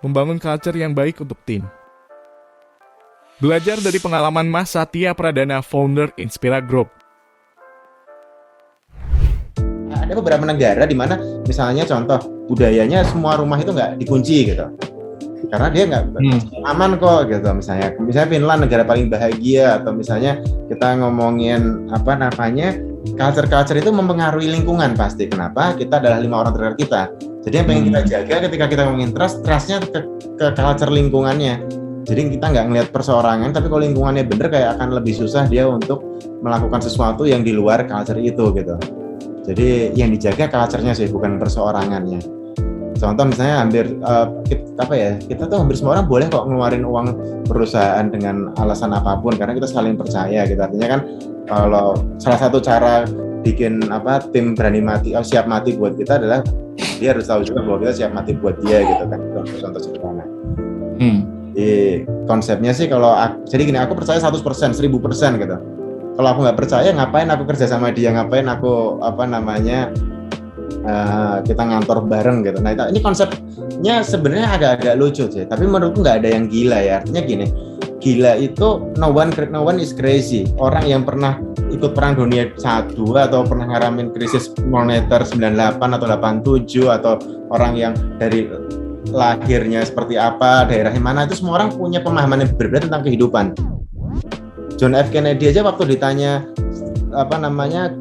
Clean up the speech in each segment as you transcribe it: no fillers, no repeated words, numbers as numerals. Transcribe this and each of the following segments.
membangun culture yang baik untuk tim. Belajar dari pengalaman Mas Satya Pradana, founder Inspira Group. Ada beberapa negara di mana misalnya contoh budayanya semua rumah itu nggak dikunci gitu. Karena dia nggak aman kok gitu, misalnya Finland negara paling bahagia, atau misalnya kita ngomongin culture itu mempengaruhi lingkungan pasti. Kenapa? Kita adalah 5 orang terdekat kita. Jadi yang pengen kita jaga ketika kita ngomongin trustnya ke culture lingkungannya. Jadi kita nggak ngelihat perseorangan, tapi kalau lingkungannya bener kayak akan lebih susah dia untuk melakukan sesuatu yang di luar culture itu gitu. Jadi yang dijaga culture-nya sih, bukan perseorangannya. Contoh misalnya kita tuh hampir semua orang boleh kok ngeluarin uang perusahaan dengan alasan apapun karena kita saling percaya gitu. Artinya kan kalau salah satu cara bikin tim berani mati, siap mati buat kita adalah dia harus tahu juga bahwa kita siap mati buat dia gitu kan. Contoh sederhana. Jadi konsepnya sih jadi gini, aku percaya 100%, 1000% gitu. Kalau aku nggak percaya, ngapain aku kerja sama dia, ngapain aku kita ngantor bareng gitu. Nah ini konsepnya sebenarnya agak-agak lucu sih, tapi menurutku nggak ada yang gila ya. Artinya gini, gila itu no one is crazy. Orang yang pernah ikut perang dunia 1 atau pernah ngalamin krisis moneter 98 atau 87, atau orang yang dari lahirnya seperti apa, daerahnya mana, itu semua orang punya pemahaman yang berbeda tentang kehidupan. John F. Kennedy aja waktu ditanya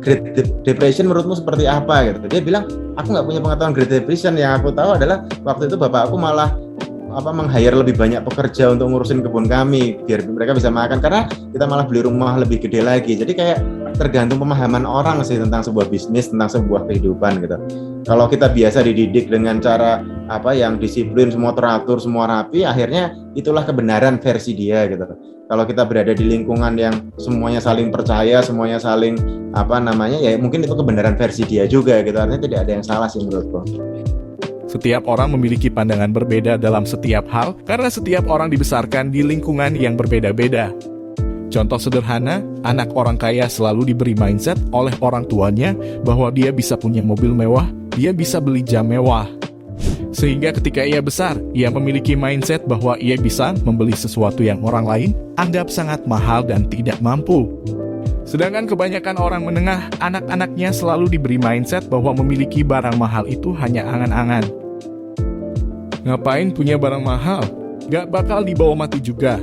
Great Depression menurutmu seperti apa gitu, dia bilang aku nggak punya pengetahuan Great Depression, yang aku tahu adalah waktu itu bapak aku malah meng-hire lebih banyak pekerja untuk ngurusin kebun kami biar mereka bisa makan, karena kita malah beli rumah lebih gede lagi. Jadi kayak tergantung pemahaman orang sih tentang sebuah bisnis, tentang sebuah kehidupan gitu. Kalau kita biasa dididik dengan cara yang disiplin, semua teratur, semua rapi, akhirnya itulah kebenaran versi dia gitu. Kalau kita berada di lingkungan yang semuanya saling percaya, semuanya saling ya mungkin itu kebenaran versi dia juga gitu. Artinya tidak ada yang salah sih menurutku. Setiap orang memiliki pandangan berbeda dalam setiap hal karena setiap orang dibesarkan di lingkungan yang berbeda-beda. Contoh sederhana, anak orang kaya selalu diberi mindset oleh orang tuanya bahwa dia bisa punya mobil mewah, dia bisa beli jam mewah. Sehingga ketika ia besar, ia memiliki mindset bahwa ia bisa membeli sesuatu yang orang lain anggap sangat mahal dan tidak mampu. Sedangkan kebanyakan orang menengah, anak-anaknya selalu diberi mindset bahwa memiliki barang mahal itu hanya angan-angan. Ngapain punya barang mahal? Gak bakal dibawa mati juga.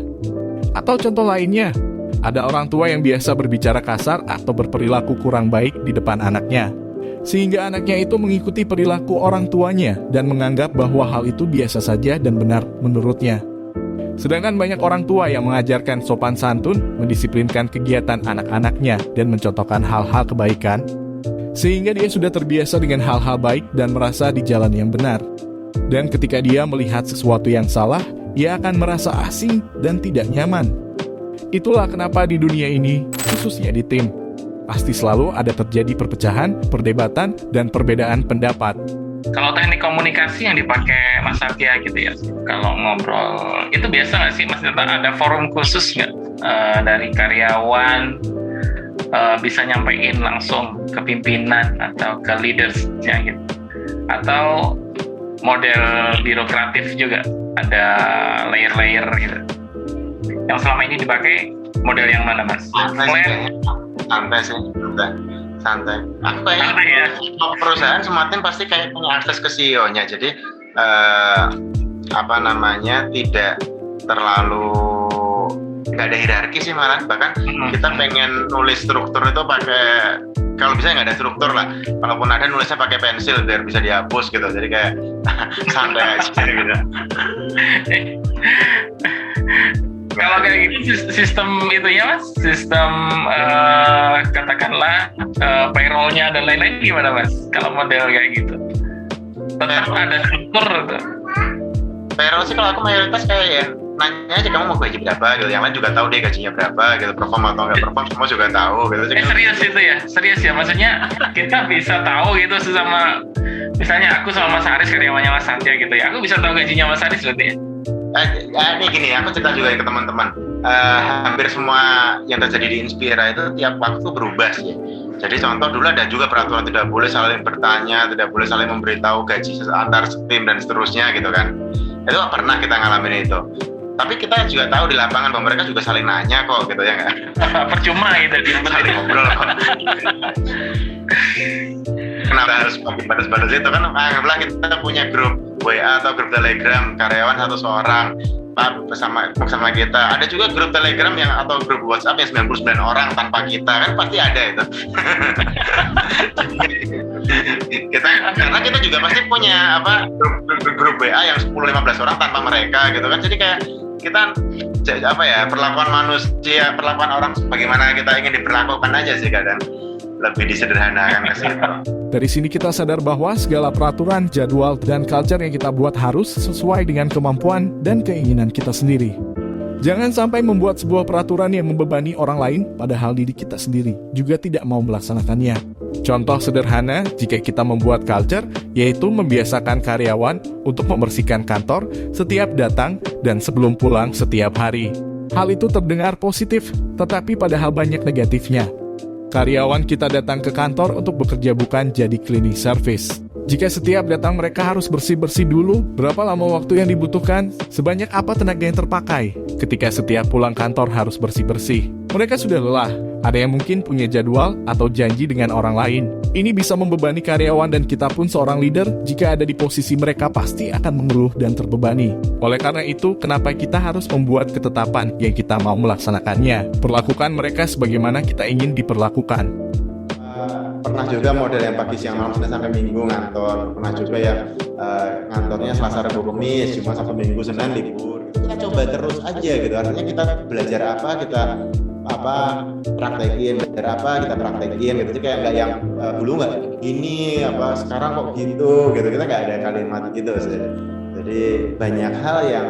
Atau contoh lainnya, ada orang tua yang biasa berbicara kasar atau berperilaku kurang baik di depan anaknya, sehingga anaknya itu mengikuti perilaku orang tuanya dan menganggap bahwa hal itu biasa saja dan benar menurutnya. Sedangkan banyak orang tua yang mengajarkan sopan santun, mendisiplinkan kegiatan anak-anaknya, dan mencontohkan hal-hal kebaikan, sehingga dia sudah terbiasa dengan hal-hal baik dan merasa di jalan yang benar. Dan ketika dia melihat sesuatu yang salah, ia akan merasa asing dan tidak nyaman. Itulah kenapa di dunia ini, khususnya di tim, pasti selalu ada terjadi perpecahan, perdebatan, dan perbedaan pendapat. Kalau teknik komunikasi yang dipakai Mas Satya gitu ya, kalau ngobrol itu biasa nggak sih Mas? Ada forum khusus nggak dari karyawan bisa nyampein langsung ke pimpinan atau ke leadersnya gitu? Atau model birokratif juga, ada layer-layer gitu? Yang selama ini dipakai model yang mana Mas? Santai sih, santai. Aku kayaknya perusahaan semua tim pasti kayak punya akses ke CEO-nya, jadi tidak terlalu nggak ada hierarki sih, malah bahkan kita pengen nulis struktur itu pakai, kalau bisa nggak ada struktur lah, kalaupun ada nulisnya pakai pensil biar bisa dihapus gitu, jadi kayak santai aja gitu. Kalau kayak gitu sistem itunya Mas, sistem katakanlah payroll-nya dan lain-lain gimana Mas? Kalau model kayak gitu, tetap ada struktur gitu. Payroll sih kalau aku mayoritas kayak ya nanya aja kamu mau gaji berapa gitu, yang lain juga tahu deh gajinya berapa gitu, perform atau nggak perform semua juga tahu gitu. Serius itu ya, serius ya, maksudnya kita bisa tahu gitu sama, misalnya aku sama Mas Aris karyawannya Mas Satya gitu ya, aku bisa tahu gajinya Mas Aris berarti ya. Ini gini, aku cerita juga ke teman-teman. Hampir semua yang terjadi di Inspira itu tiap waktu berubah sih. Jadi contoh dulu ada juga peraturan tidak boleh saling bertanya, tidak boleh saling memberitahu gaji antar tim dan seterusnya gitu kan. Itu pernah kita ngalamin itu. Tapi kita juga tahu di lapangan bahwa mereka juga saling nanya kok gitu ya nggak? Percuma gitu di Saling ngobrol kok. Kenapa harus pakai batas-batas itu kan? Anggaplah kita punya grup WA atau grup Telegram karyawan 100 orang bersama kita. Ada juga grup Telegram yang atau grup WhatsApp yang 99 orang tanpa kita, kan pasti ada itu. Karena kita juga pasti punya grup WA yang 10-15 orang tanpa mereka gitu kan. Jadi kayak kita perlakuan manusia, perlakuan orang bagaimana kita ingin diperlakukan aja sih kadang. Lebih disederhanakan ke situ. Dari sini kita sadar bahwa segala peraturan, jadwal, dan culture yang kita buat harus sesuai dengan kemampuan dan keinginan kita sendiri. Jangan sampai membuat sebuah peraturan yang membebani orang lain, padahal diri kita sendiri juga tidak mau melaksanakannya. Contoh sederhana jika kita membuat culture, yaitu membiasakan karyawan untuk membersihkan kantor setiap datang dan sebelum pulang setiap hari. Hal itu terdengar positif, tetapi padahal banyak negatifnya. Karyawan kita datang ke kantor untuk bekerja bukan jadi cleaning service. Jika setiap datang mereka harus bersih-bersih dulu, berapa lama waktu yang dibutuhkan? Sebanyak apa tenaga yang terpakai? Ketika setiap pulang kantor harus bersih-bersih, mereka sudah lelah. Ada yang mungkin punya jadwal atau janji dengan orang lain. Ini bisa membebani karyawan dan kita pun seorang leader, jika ada di posisi mereka pasti akan mengeluh dan terbebani. Oleh karena itu, kenapa kita harus membuat ketetapan yang kita mau melaksanakannya? Perlakukan mereka sebagaimana kita ingin diperlakukan. Pernah juga model yang pagi siang malam Senin sampai Minggu ngantor. Pernah juga yang ngantornya Selasa Rabu Kamis, cuma Sabtu Minggu Senin libur. Kita coba terus aja gitu. Artinya kita belajar apa, kita praktekin, belajar apa kita praktekin gitu. Jadi kayak nggak yang dulu nggak gini sekarang kok gitu. Kita nggak ada kalimat gitu sih. Jadi banyak hal yang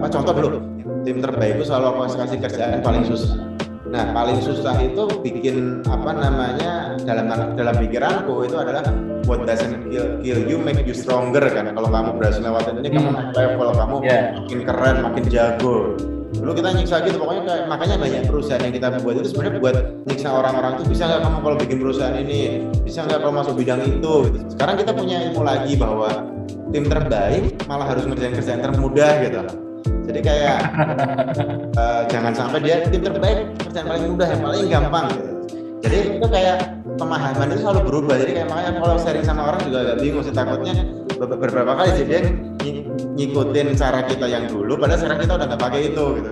contoh dulu, tim terbaik itu selalu aku kasih kerjaan paling susah. Nah, paling susah itu bikin dalam pikiranku itu adalah what doesn't kill you make you stronger kan. Kalau kamu berhasil lewatin ini, kamu naik level, kamu makin keren, makin jago. Dulu kita nyiksa gitu, pokoknya makanya banyak perusahaan yang kita buat itu sebenarnya buat nyiksa orang-orang itu. Bisa nggak kamu kalau bikin perusahaan ini? Bisa nggak kalau masuk bidang itu? Gitu. Sekarang kita punya ilmu lagi bahwa tim terbaik malah harus ngerjain kerjaan termudah gitu. Jadi kayak jangan sampai dia tim terbaik kerjaan paling mudah, yang paling gampang gitu. Jadi itu kayak pemahaman itu selalu berubah. Jadi kayak makanya kalau sharing sama orang juga agak bingung sih, takutnya beberapa kali sih dia ngikutin cara kita yang dulu, padahal sekarang kita udah nggak pakai itu gitu.